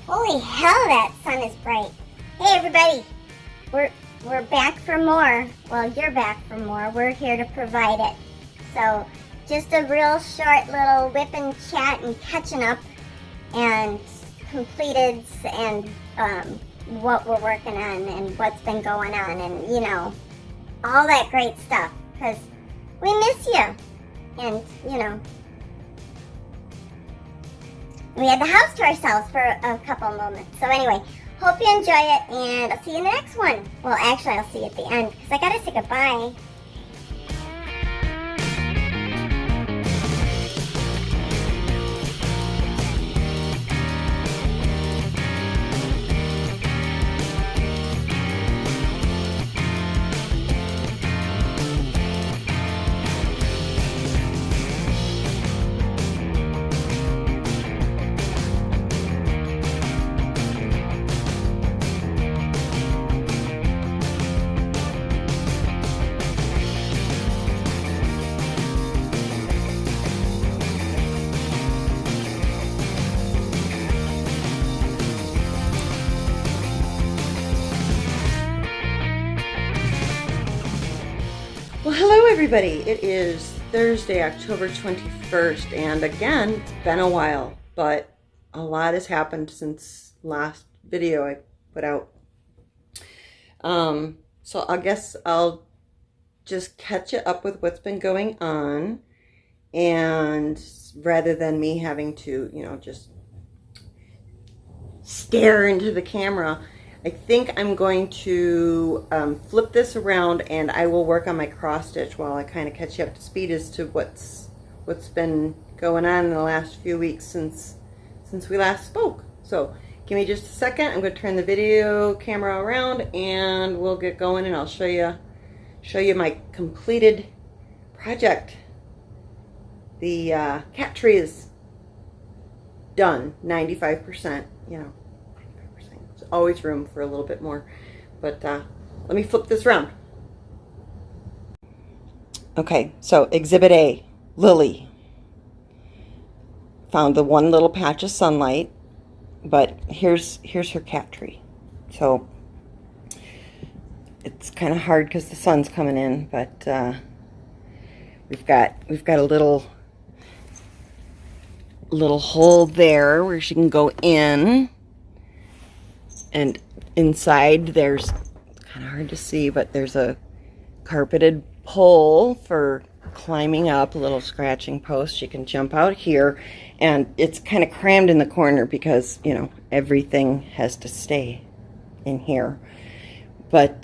Holy hell, that sun is bright. Hey everybody, we're back for more. Well, you're back for more. We're here to provide it. So, just a real short little whip and chat and catching up and completeds and what we're working on and what's been going on and, you know, all that great stuff. Because we miss you. And, you know, we had the house to ourselves for a couple moments. So anyway, hope you enjoy it, and I'll see you in the next one. Well, actually, I'll see you at the end, because I gotta say goodbye. Well, hello everybody. It is Thursday, October 21st, and again, it's been a while, but a lot has happened since last video I put out. So I guess I'll just catch you up with what's been going on, and rather than me having to, you know, just stare into the camera, I think I'm going to flip this around, and I will work on my cross stitch while I kind of catch you up to speed as to what's been going on in the last few weeks since we last spoke. So give me just a second. I'm going to turn the video camera around and we'll get going, and I'll show you my completed project. The cat tree is done, 95%, you know. Always room for a little bit more, but let me flip this around. Okay, so Exhibit A, Lily. Found the one little patch of sunlight, but here's her cat tree. So it's kind of hard because the sun's coming in, but we've got a little hole there where she can go in. And inside there's, it's kind of hard to see, but there's a carpeted pole for climbing up, a little scratching post. She can jump out here, and it's kind of crammed in the corner because, you know, everything has to stay in here. But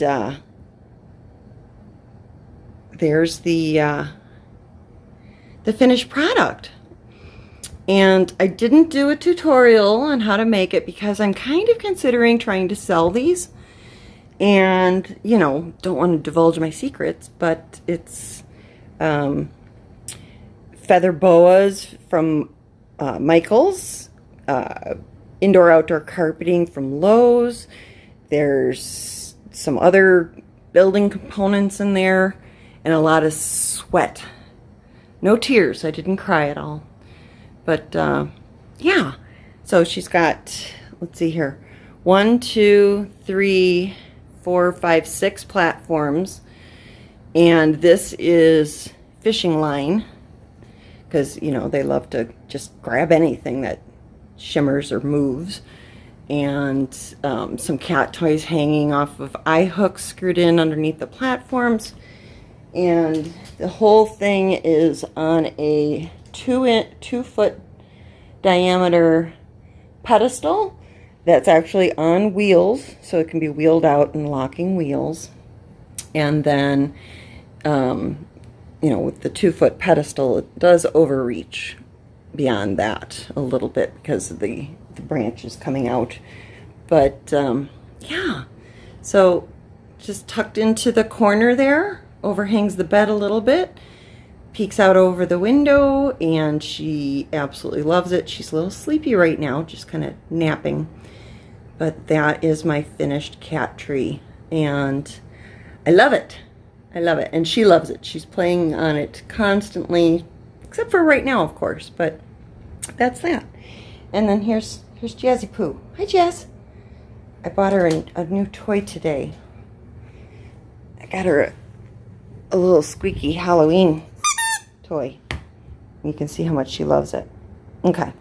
there's the finished product. And I didn't do a tutorial on how to make it because I'm kind of considering trying to sell these. And, you know, don't want to divulge my secrets, but it's feather boas from Michael's, indoor-outdoor carpeting from Lowe's. There's some other building components in there, and a lot of sweat. No tears. I didn't cry at all. But, yeah, so she's got, let's see here, 1, 2, 3, 4, 5, 6 platforms, and this is fishing line, because, you know, they love to just grab anything that shimmers or moves, and some cat toys hanging off of eye hooks screwed in underneath the platforms, and the whole thing is on a 2-foot diameter pedestal that's actually on wheels, so it can be wheeled out and locking wheels. And then, you know, with the 2-foot pedestal, it does overreach beyond that a little bit because of the branches coming out. But yeah, so just tucked into the corner there, overhangs the bed a little bit, peeks out over the window, and she absolutely loves it. She's a little sleepy right now, just kind of napping. But that is my finished cat tree, and I love it. I love it, and she loves it. She's playing on it constantly, except for right now, of course, but that's that. And then here's Here's Jazzy Poo. Hi, Jazz. I bought her a new toy today. I got her a little squeaky Halloween toy. You can see how much she loves it. Okay.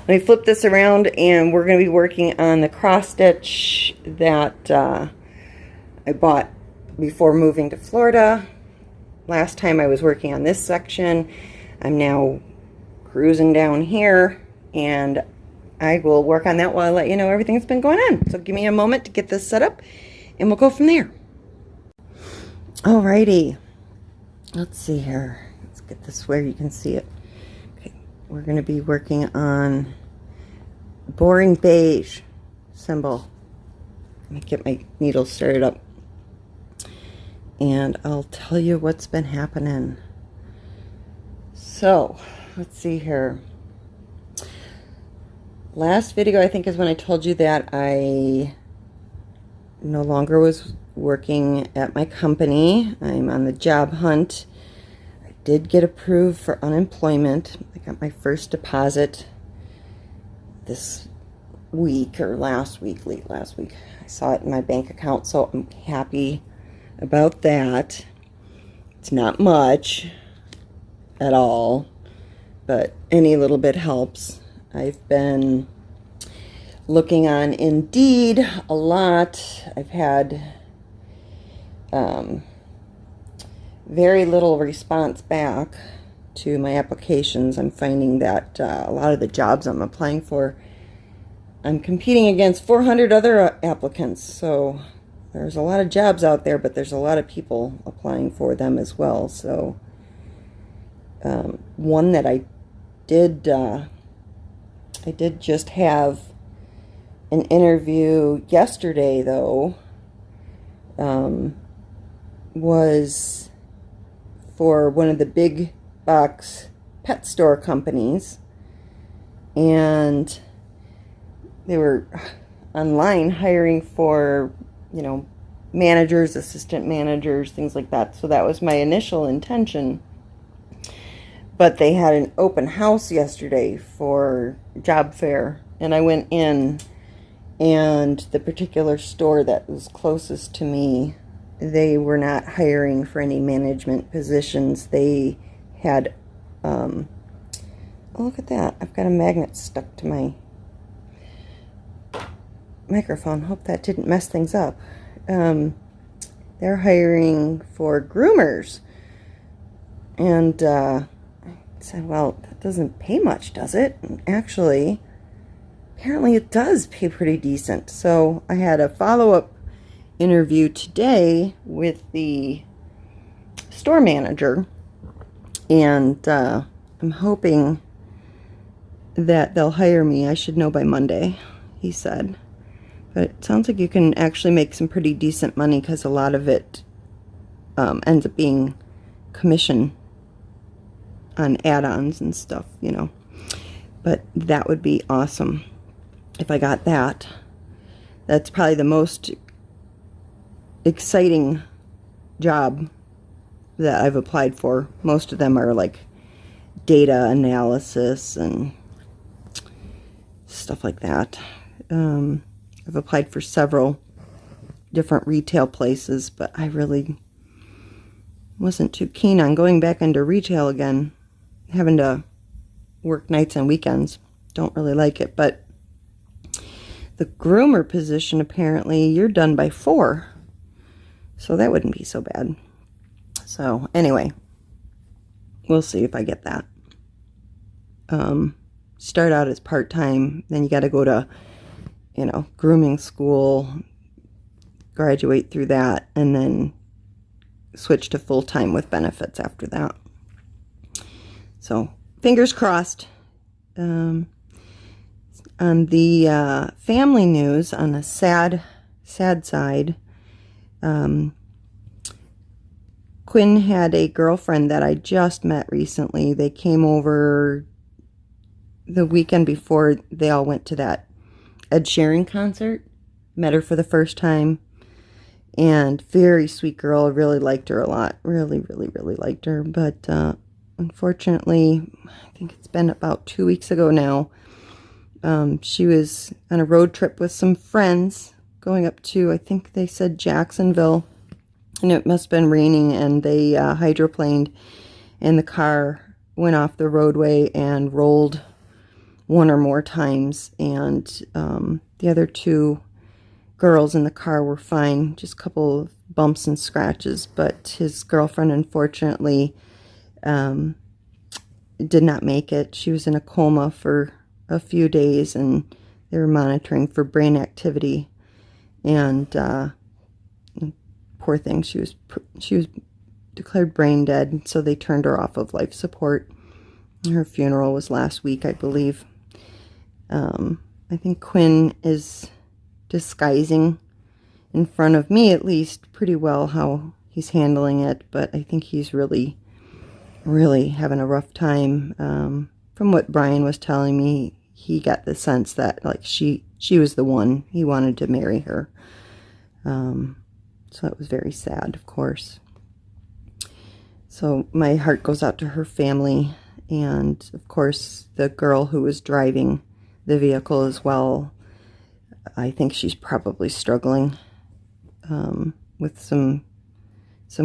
Let me flip this around, and we're going to be working on the cross stitch that I bought before moving to Florida. Last time I was working on this section. I'm now cruising down here, and I will work on that while I let you know everything that's been going on. So give me a moment to get this set up, and we'll go from there. Alrighty. Let's see here. Let's get this where you can see it. Okay. We're going to be working on boring beige symbol. Let me get my needle started up, and I'll tell you what's been happening. So, let's see here. Last video, I think, is when I told you that I no longer was working at my company. I'm on the job hunt. I did get approved for unemployment. I got my first deposit this week, or last week, late last week. I saw it in my bank account, so I'm happy about that. It's not much at all, but any little bit helps. I've been looking on Indeed a lot. I've had very little response back to my applications. I'm finding that a lot of the jobs I'm applying for, I'm competing against 400 other applicants. So there's a lot of jobs out there, but there's a lot of people applying for them as well. So one that I did just have an interview yesterday, though, was for one of the big box pet store companies, and they were online hiring for, managers, assistant managers, things like that. So that was my initial intention. But they had an open house yesterday for job fair, and I went in, and the particular store that was closest to me, they were not hiring for any management positions. They had, oh, look at that. I've got a magnet stuck to my microphone. Hope that didn't mess things up. They're hiring for groomers. And I said, well, that doesn't pay much, does it? And actually, apparently it does pay pretty decent. So I had a follow-up interview today with the store manager, and I'm hoping that they'll hire me. I should know by Monday, he said. But it sounds like you can actually make some pretty decent money, because a lot of it ends up being commission on add-ons and stuff, But that would be awesome if I got that. That's probably the most exciting job that I've applied for. Most of them are like data analysis and stuff like that. I've applied for several different retail places, but I really wasn't too keen on going back into retail again, having to work nights and weekends. Don't really like it. But the groomer position, apparently you're done by 4, so that wouldn't be so bad. So anyway, we'll see if I get that. Start out as part-time, then you got to go to grooming school, graduate through that, and then switch to full-time with benefits after that. So fingers crossed. On the family news, on a sad side, Quinn had a girlfriend that I just met recently. They came over the weekend before they all went to that Ed Sheeran concert. Met her for the first time, and very sweet girl. Really liked her a lot. Really liked her. But unfortunately, I think it's been about 2 weeks ago now, She was on a road trip with some friends going up to, I think they said Jacksonville, and it must have been raining, and they hydroplaned, and the car went off the roadway and rolled one or more times, and the other two girls in the car were fine, just a couple of bumps and scratches, but his girlfriend unfortunately did not make it. She was in a coma for a few days, and they were monitoring for brain activity, and poor thing, she was declared brain dead, so they turned her off of life support. Her funeral was last week, I believe. I think Quinn is disguising, in front of me at least, pretty well how he's handling it, but I think he's really having a rough time. From what Brian was telling me, he got the sense that like she was the one, he wanted to marry her. So that was very sad, of course. So my heart goes out to her family, and of course the girl who was driving the vehicle as well. I think she's probably struggling with some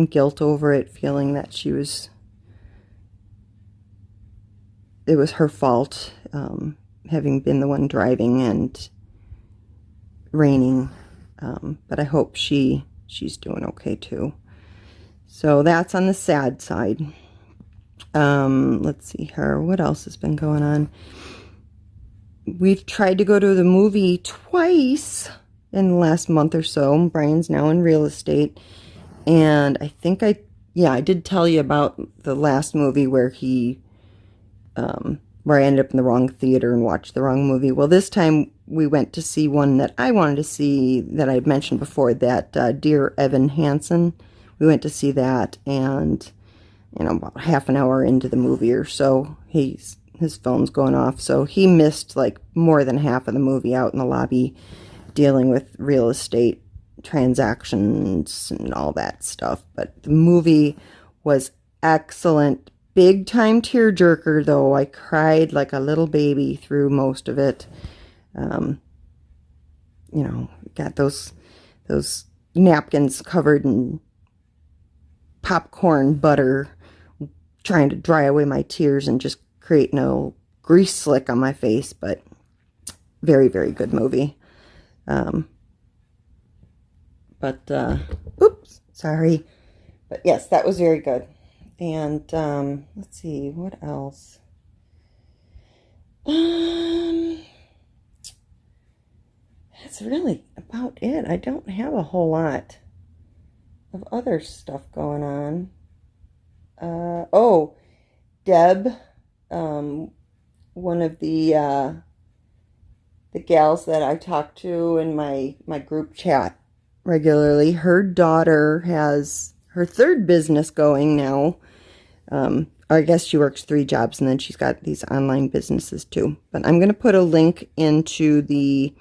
guilt over it, feeling that it was her fault, having been the one driving and raining. But I hope she's doing okay too. So that's on the sad side. Let's see here. What else has been going on? We've tried to go to the movie twice in the last month or so. Brian's now in real estate. And I think I did tell you about the last movie where where I ended up in the wrong theater and watched the wrong movie. Well, this time we went to see one that I wanted to see that I'd mentioned before, that Dear Evan Hansen. We went to see that, and about half an hour into the movie or so, his phone's going off, so he missed like more than half of the movie out in the lobby dealing with real estate transactions and all that stuff. But the movie was excellent. Big time tearjerker though. I cried like a little baby through most of it. Got those napkins covered in popcorn butter, trying to dry away my tears and just create no grease slick on my face. But very, very good movie. Oops, sorry. But yes, that was very good. And let's see, what else? That's really about it. I don't have a whole lot of other stuff going on. Deb, one of the gals that I talk to in my group chat regularly, her daughter has her third business going now. I guess she works 3 jobs, and then she's got these online businesses too. But I'm going to put a link into the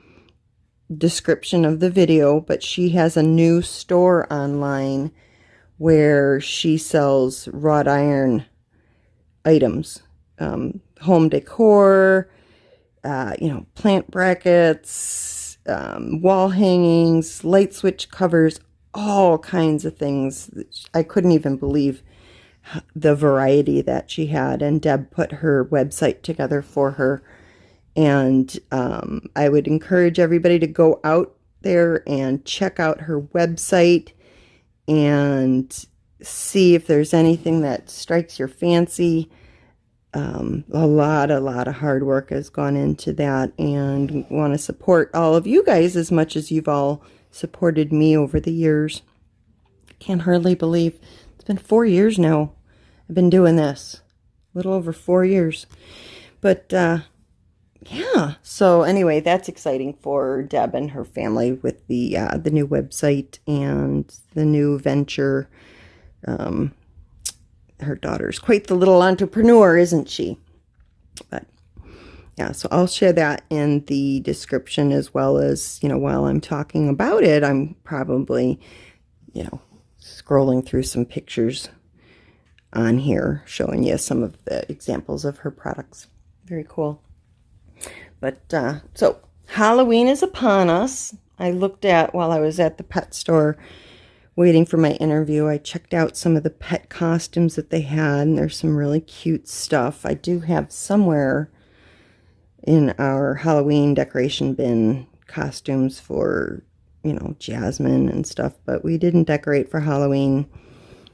description of the video, but she has a new store online where she sells wrought iron items, home decor, plant brackets, wall hangings, light switch covers, all kinds of things. I couldn't even believe the variety that she had, and Deb put her website together for her. And I would encourage everybody to go out there and check out her website and see if there's anything that strikes your fancy. A lot of hard work has gone into that, and want to support all of you guys as much as you've all supported me over the years. Can't hardly believe it's been 4 years now I've been doing this. A little over 4 years. But yeah, so anyway, that's exciting for Deb and her family with the new website and the new venture. Her daughter's quite the little entrepreneur, isn't she? But yeah, so I'll share that in the description, as well as, while I'm talking about it, I'm probably, scrolling through some pictures on here, showing you some of the examples of her products. Very cool. But, so Halloween is upon us. I looked at, while I was at the pet store waiting for my interview, I checked out some of the pet costumes that they had, and there's some really cute stuff. I do have somewhere in our Halloween decoration bin costumes for, you know, Jasmine and stuff, but we didn't decorate for Halloween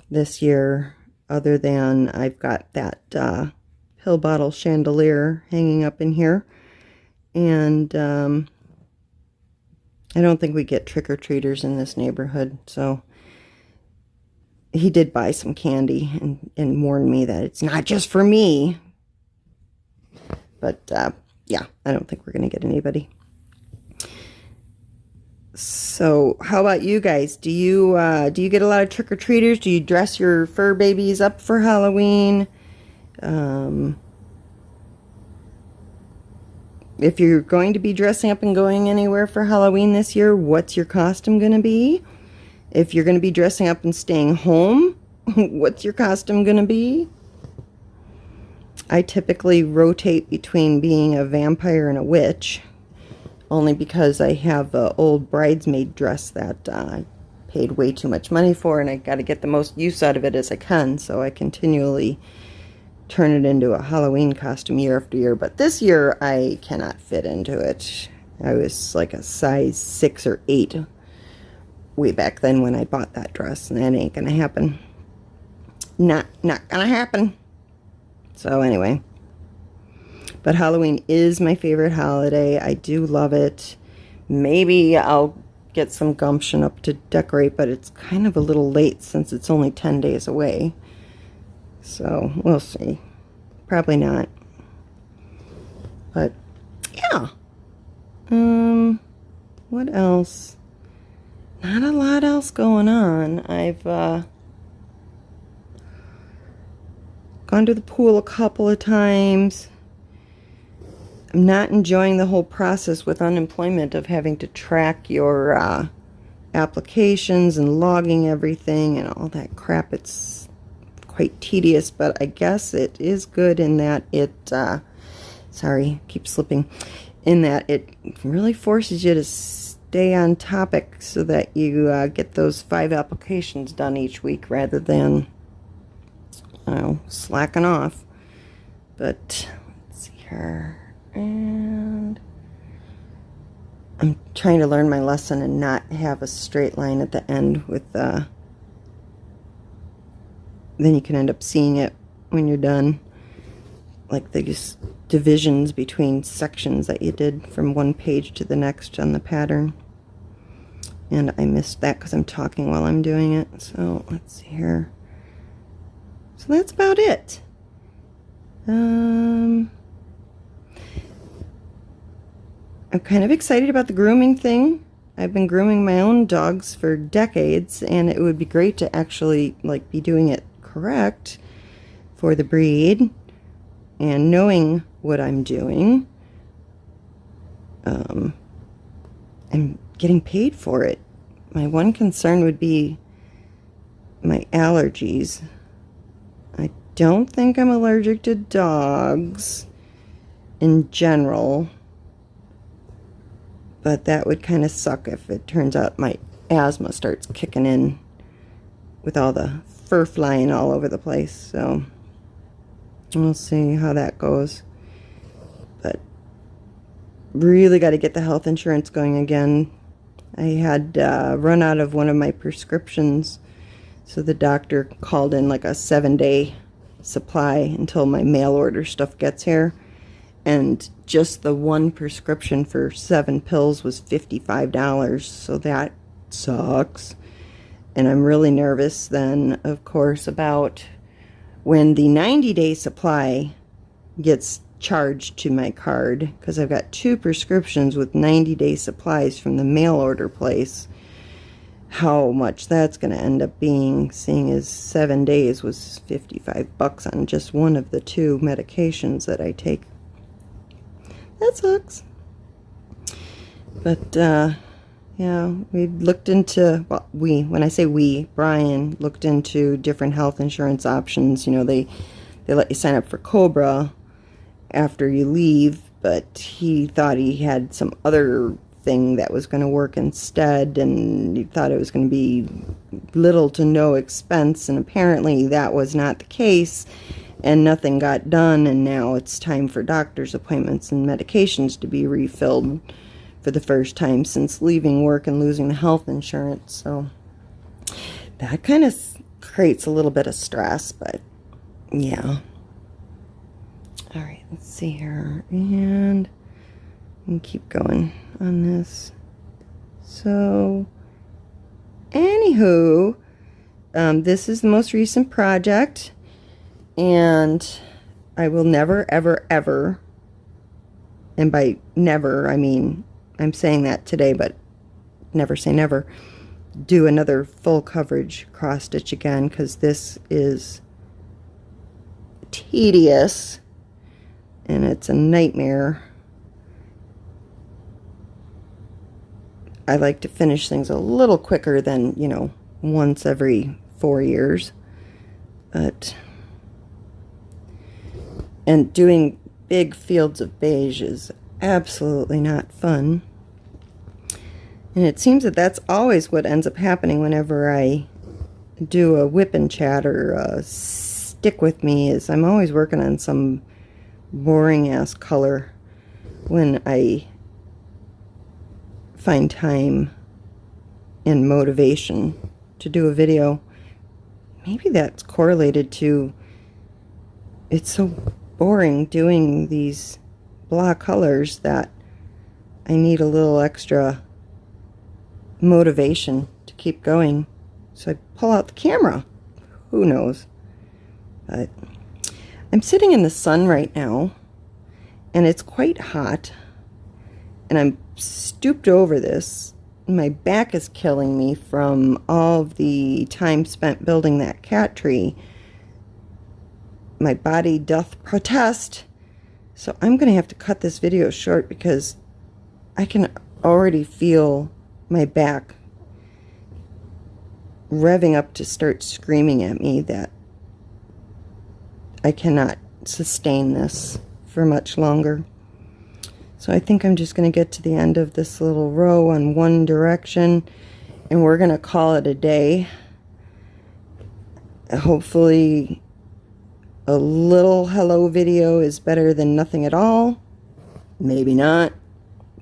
this year, other than I've got that pill bottle chandelier hanging up in here, and I don't think we get trick-or-treaters in this neighborhood, so he did buy some candy and warned me that it's not just for me. But, yeah, I don't think we're going to get anybody. So, how about you guys? Do you get a lot of trick-or-treaters? Do you dress your fur babies up for Halloween? If you're going to be dressing up and going anywhere for Halloween this year, what's your costume going to be? If you're going to be dressing up and staying home, what's your costume going to be? I typically rotate between being a vampire and a witch, only because I have an old bridesmaid dress that I paid way too much money for, and I got to get the most use out of it as I can, so I continually turn it into a Halloween costume year after year. But this year, I cannot fit into it. I was like a size 6 or 8 way back then when I bought that dress, and that ain't gonna happen. Not gonna happen. So anyway, but Halloween is my favorite holiday. I do love it. Maybe I'll get some gumption up to decorate, but it's kind of a little late since it's only 10 days away. So we'll see. Probably not. But yeah. What else? Not a lot else going on. I've gone to the pool a couple of times. I'm not enjoying the whole process with unemployment of having to track your applications and logging everything and all that crap. It's quite tedious, but I guess it is good in that it, sorry, keep slipping, in that it really forces you to stay on topic so that you get those 5 applications done each week rather than, you know, slacking off. But let's see here, and I'm trying to learn my lesson and not have a straight line at the end with then you can end up seeing it when you're done, like these divisions between sections that you did from one page to the next on the pattern. And I missed that because I'm talking while I'm doing it. So let's see here. So that's about it. I'm kind of excited about the grooming thing. I've been grooming my own dogs for decades, and it would be great to actually like be doing it correct for the breed and knowing what I'm doing. And getting paid for it. My one concern would be my allergies. I don't think I'm allergic to dogs in general, but that would kind of suck if it turns out my asthma starts kicking in with all the fur flying all over the place. So we'll see how that goes. But really got to get the health insurance going again. I had run out of one of my prescriptions, so the doctor called in like a 7-day supply until my mail order stuff gets here, and just the one prescription for 7 pills was $55, so that sucks. And I'm really nervous then, of course, about when the 90-day supply gets charged to my card, because I've got 2 prescriptions with 90-day supplies from the mail order place. How much that's going to end up being, seeing as 7 days was $55 on just one of the 2 medications that I take. That sucks. But yeah, we looked into, well, when I say we, Brian looked into different health insurance options. You know, they let you sign up for Cobra after you leave, but he thought he had some other thing that was going to work instead, and he thought it was going to be little to no expense, and apparently that was not the case, and nothing got done, and now it's time for doctor's appointments and medications to be refilled for the first time since leaving work and losing the health insurance. So that kind of creates a little bit of stress, but yeah. All right, let's see here, and keep going on this. So anywho, this is the most recent project, and I will never, ever, ever, and by never, I mean, I'm saying that today, but never say never, do another full coverage cross stitch again, because this is tedious and it's a nightmare. I like to finish things a little quicker than, you know, once every 4 years. And doing big fields of beige is absolutely not fun. And it seems that that's always what ends up happening whenever I do a WIP and chat or stick with me, is I'm always working on some boring ass color when I find time and motivation to do a video. Maybe that's correlated to it's so boring doing these blah colors that I need a little extra motivation to keep going, so I pull out the camera. Who knows? But I'm sitting in the sun right now, and it's quite hot, and I'm stooped over this. My back is killing me from all of the time spent building that cat tree. My body doth protest, so I'm going to have to cut this video short because I can already feel my back revving up to start screaming at me that I cannot sustain this for much longer. So I think I'm just going to get to the end of this little row on one direction, and we're going to call it a day. Hopefully a little hello video is better than nothing at all. Maybe not.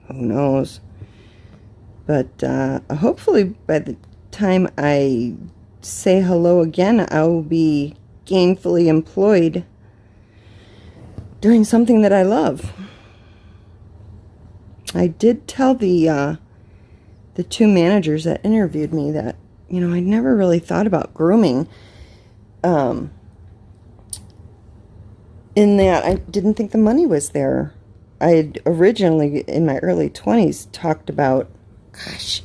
Who knows? But hopefully by the time I say hello again, I will be gainfully employed doing something that I love. I did tell the two managers that interviewed me that, you know, I'd never really thought about grooming. In that I didn't think the money was there. I had originally, in my early 20s, talked about, gosh,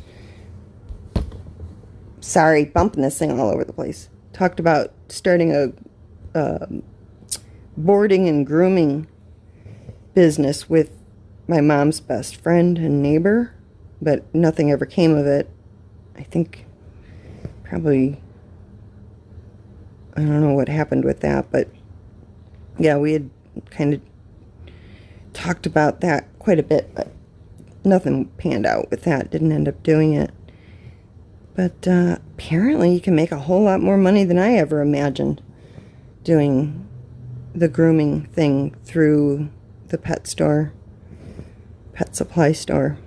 sorry, bumping this thing all over the place. Talked about starting a boarding and grooming business with my mom's best friend and neighbor, but nothing ever came of it. I think probably, I don't know what happened with that, but yeah, we had kind of talked about that quite a bit, but nothing panned out with that. Didn't end up doing it. But apparently you can make a whole lot more money than I ever imagined doing the grooming thing through the pet store, pet supply store.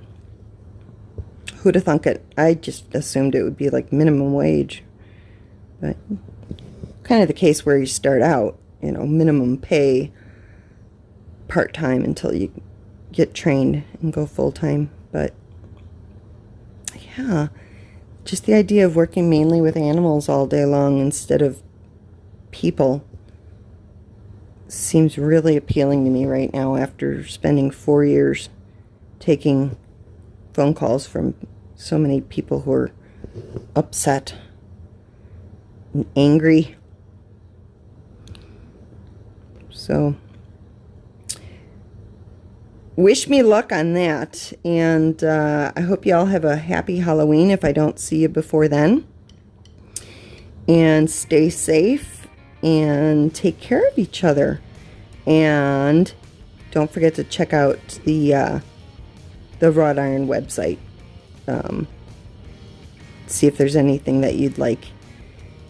Who'd have thunk it? I just assumed it would be like minimum wage. But kind of the case where you start out, you know, minimum pay, part-time until you get trained and go full-time. But yeah, just the idea of working mainly with animals all day long instead of people seems really appealing to me right now after spending 4 years taking phone calls from so many people who are upset and angry. So wish me luck on that, and I hope you all have a happy Halloween if I don't see you before then, and stay safe and take care of each other, and don't forget to check out the wrought iron website. See if there's anything that you'd like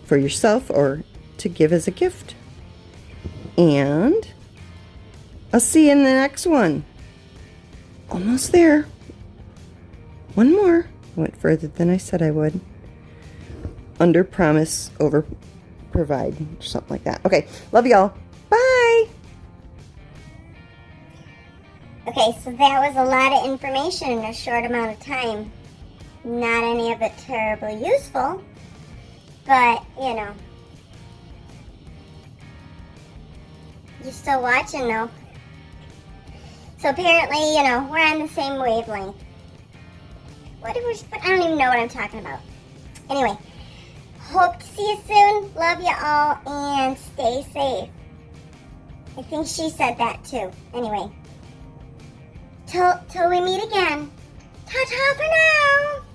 for yourself or to give as a gift. And I'll see you in the next one. Almost there. One more. I went further than I said I would. Under promise, over provide, or something like that. Okay, love y'all. Bye. Okay, so that was a lot of information in a short amount of time. Not any of it terribly useful, but, you know. You're still watching, though. So apparently, you know, we're on the same wavelength. I don't even know what I'm talking about. Anyway, hope to see you soon. Love you all, and stay safe. I think she said that, too. Anyway. Till we meet again. Ta-ta for now!